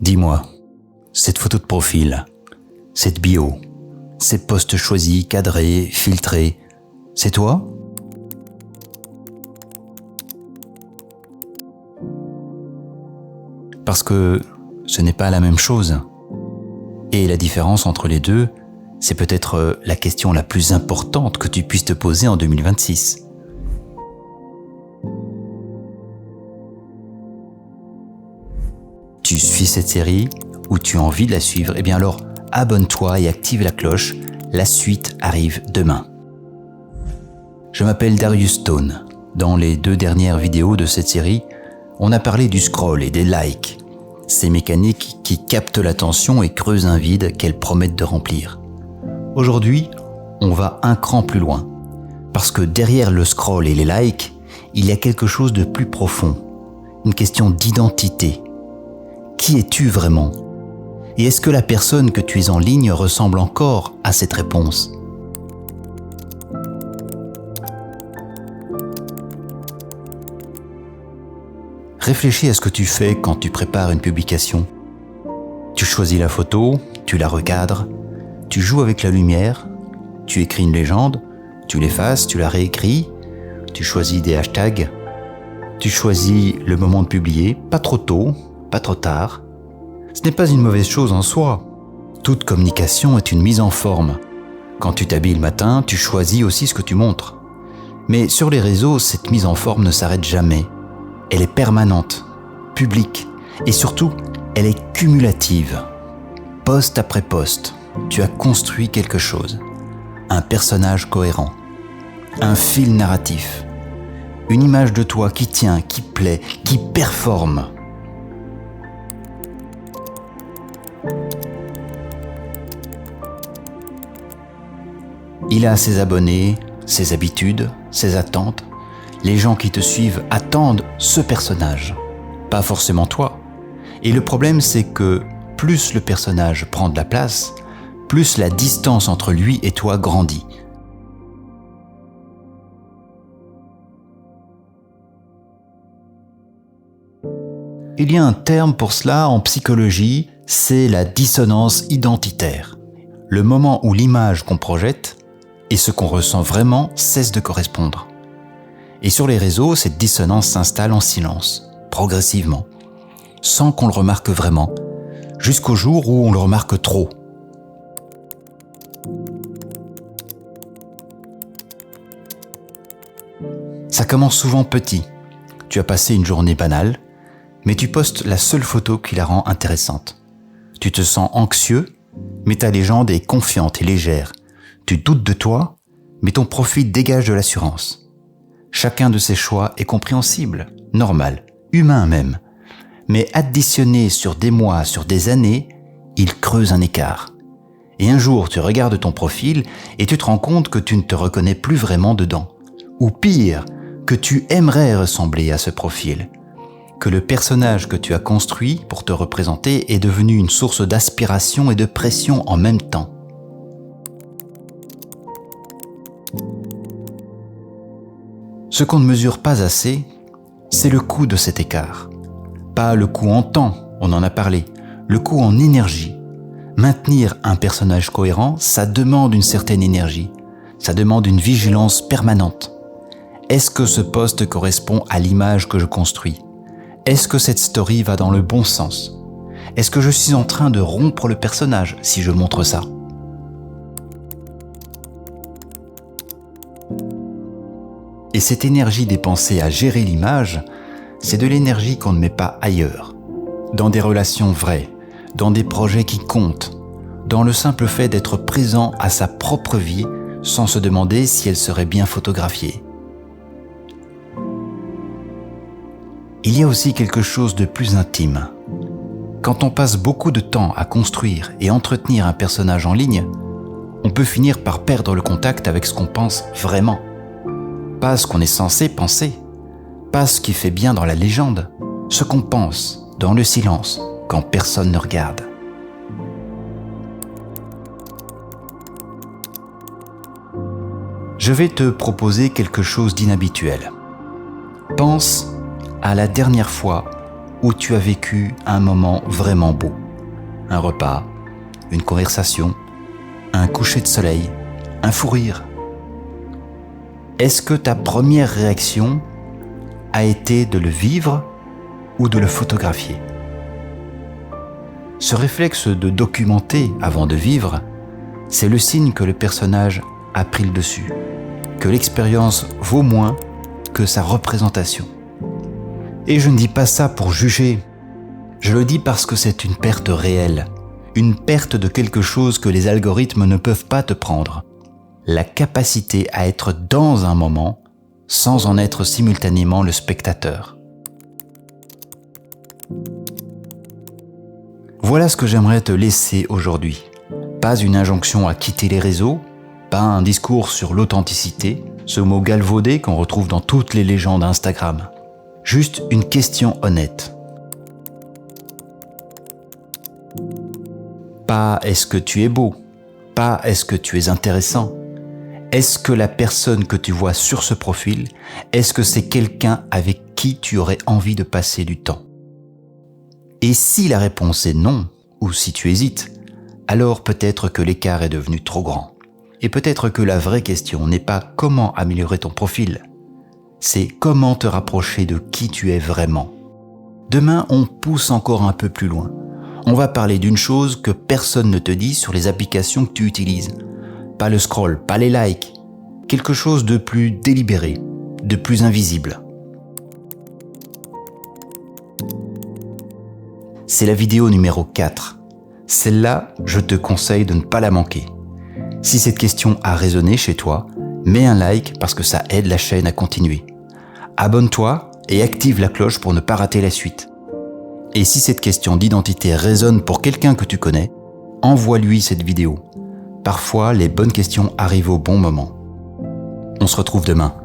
Dis-moi, cette photo de profil, cette bio, ces posts choisis, cadrés, filtrés, c'est toi ? Parce que ce n'est pas la même chose. Et la différence entre les deux, c'est peut-être la question la plus importante que tu puisses te poser en 2026. Tu suis cette série ou tu as envie de la suivre, eh bien alors abonne-toi et active la cloche, la suite arrive demain. Je m'appelle Darius Stone. Dans les 2 dernières vidéos de cette série, on a parlé du scroll et des likes, ces mécaniques qui captent l'attention et creusent un vide qu'elles promettent de remplir. Aujourd'hui, on va un cran plus loin, parce que derrière le scroll et les likes, il y a quelque chose de plus profond, une question d'identité. Qui es-tu vraiment ? Et est-ce que la personne que tu es en ligne ressemble encore à cette réponse ? Réfléchis à ce que tu fais quand tu prépares une publication. Tu choisis la photo, tu la recadres, tu joues avec la lumière, tu écris une légende, tu l'effaces, tu la réécris, tu choisis des hashtags, tu choisis le moment de publier, pas trop tôt, pas trop tard. Ce n'est pas une mauvaise chose en soi. Toute communication est une mise en forme. Quand tu t'habilles le matin, tu choisis aussi ce que tu montres. Mais sur les réseaux, cette mise en forme ne s'arrête jamais. Elle est permanente, publique et surtout, elle est cumulative. Post après post, tu as construit quelque chose. Un personnage cohérent, un fil narratif, une image de toi qui tient, qui plaît, qui performe. Il a ses abonnés, ses habitudes, ses attentes. Les gens qui te suivent attendent ce personnage, pas forcément toi. Et le problème, c'est que plus le personnage prend de la place, plus la distance entre lui et toi grandit. Il y a un terme pour cela en psychologie, c'est la dissonance identitaire. Le moment où l'image qu'on projette et ce qu'on ressent vraiment cesse de correspondre. Et sur les réseaux, cette dissonance s'installe en silence, progressivement, sans qu'on le remarque vraiment, jusqu'au jour où on le remarque trop. Ça commence souvent petit. Tu as passé une journée banale, mais tu postes la seule photo qui la rend intéressante. Tu te sens anxieux, mais ta légende est confiante et légère. Tu doutes de toi, mais ton profil dégage de l'assurance. Chacun de ces choix est compréhensible, normal, humain même. Mais additionné sur des mois, sur des années, il creuse un écart. Et un jour, tu regardes ton profil et tu te rends compte que tu ne te reconnais plus vraiment dedans. Ou pire, que tu aimerais ressembler à ce profil. Que le personnage que tu as construit pour te représenter est devenu une source d'aspiration et de pression en même temps. Ce qu'on ne mesure pas assez, c'est le coût de cet écart. Pas le coût en temps, on en a parlé, le coût en énergie. Maintenir un personnage cohérent, ça demande une certaine énergie, ça demande une vigilance permanente. Est-ce que ce post correspond à l'image que je construis ? Est-ce que cette story va dans le bon sens ? Est-ce que je suis en train de rompre le personnage si je montre ça ? Et cette énergie dépensée à gérer l'image, c'est de l'énergie qu'on ne met pas ailleurs. Dans des relations vraies, dans des projets qui comptent, dans le simple fait d'être présent à sa propre vie sans se demander si elle serait bien photographiée. Il y a aussi quelque chose de plus intime. Quand on passe beaucoup de temps à construire et entretenir un personnage en ligne, on peut finir par perdre le contact avec ce qu'on pense vraiment. Pas ce qu'on est censé penser, pas ce qui fait bien dans la légende, ce qu'on pense dans le silence quand personne ne regarde. Je vais te proposer quelque chose d'inhabituel. Pense à la dernière fois où tu as vécu un moment vraiment beau. Un repas, une conversation, un coucher de soleil, un fou rire. Est-ce que ta première réaction a été de le vivre ou de le photographier ? Ce réflexe de documenter avant de vivre, c'est le signe que le personnage a pris le dessus, que l'expérience vaut moins que sa représentation. Et je ne dis pas ça pour juger, je le dis parce que c'est une perte réelle, une perte de quelque chose que les algorithmes ne peuvent pas te prendre. La capacité à être dans un moment sans en être simultanément le spectateur. Voilà ce que j'aimerais te laisser aujourd'hui. Pas une injonction à quitter les réseaux, pas un discours sur l'authenticité, ce mot galvaudé qu'on retrouve dans toutes les légendes Instagram. Juste une question honnête. Pas est-ce que tu es beau, pas est-ce que tu es intéressant. Est-ce que la personne que tu vois sur ce profil, est-ce que c'est quelqu'un avec qui tu aurais envie de passer du temps ? Et si la réponse est non, ou si tu hésites, alors peut-être que l'écart est devenu trop grand. Et peut-être que la vraie question n'est pas comment améliorer ton profil, c'est comment te rapprocher de qui tu es vraiment. Demain, on pousse encore un peu plus loin. On va parler d'une chose que personne ne te dit sur les applications que tu utilises. Pas le scroll, pas les likes. Quelque chose de plus délibéré, de plus invisible. C'est la vidéo numéro 4. Celle-là, je te conseille de ne pas la manquer. Si cette question a résonné chez toi, mets un like parce que ça aide la chaîne à continuer. Abonne-toi et active la cloche pour ne pas rater la suite. Et si cette question d'identité résonne pour quelqu'un que tu connais, envoie-lui cette vidéo. Parfois, les bonnes questions arrivent au bon moment. On se retrouve demain.